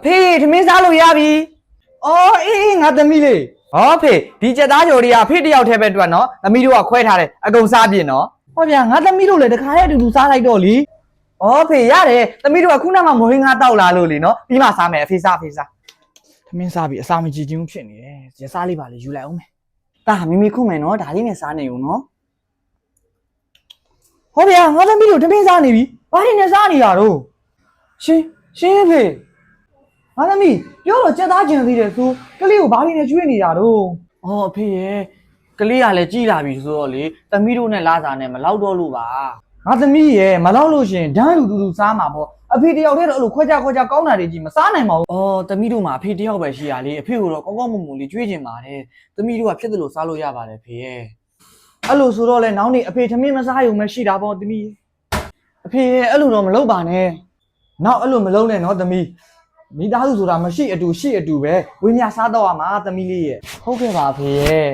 ဖေထမင်းစားလို့ရပြီအော်အေးငါသမီးလေးဟောဖေဒီကြက်သားကြော်တွေကဖေတယောက်တည်းပဲတွက်နော်သမီးတို့ကခွဲထားတယ်အကုန်စားပြင်းနော်ဟောဗျာငါသမီးတို့လည်းတခါတည်းအတူတူစားလိုက်တော့လीအော်ဖေရတယ်သမီးတို့ကခုနကမဟင်းငါတောက်လာလို့လीနော်ပြီးမှစားမယ်အဖေစားထမင်းစားပြီအစာမကြည့်ချင်းဖြစ်နေတယ်ကြက်စားလေးပါလေယူလိုက်အောင်မယ်တာမိမိခုမယ်နော်ဒါလေးနဲ့စားနေဦးနော်ဟောဗျာငါသမီးတို့ထမင်းစားနေပြီဘာတွေနဲ့စားနေတာတော့ရှင်ဖေငါသမီးပြောတော့ကြက်သားကြံသေးတယ်ဆိုကလေးကိုဘာတွေနဲ့ကျွေးနေတာတော့အော်အဖေရဲ့ကလေးကလည်းကြီးလာပြီဆိုတော့လေသမီးတို့နဲ့လာစားနဲ့မလောက်တော့လို့ပါငါသမီးရဲ့မလောက်လို့ရှင်ဒန်းလူတူစားမှာပေါ့အဖေတယောက်တည်းတော့အဲ့လိုခွဲကြကောင်းတာတွေကြီးမစားနိုင်ပါဘူးအော်သမီးတို့မှာအဖေတယောက်ပဲရှိရလေအဖေကိုတော့ကောင်းမွန်လေးကျွေးချင်ပါတယ်သမီးတို့ကဖြစ်တယ်လို့စားလို့ရပါတယ်ဖေရဲ့အဲ့လိုဆိုတော့လေနောက်နေ့အဖေထမင်းမစားရုံမရှိတာပေါ့သမီးအဖေရဲ့အဲ့လိုတော့မလုပ်ပါနဲ့နောက်အဲ့လိုမလုပ်နဲ့နော်သမီးမိသားစုဆိုတာမရှိအတူရှိအတူပဲဝင်းမြစားတော့ရမှာသမီးလေးရဲ့ဟုတ်ကဲ့ပါဖေရဲ့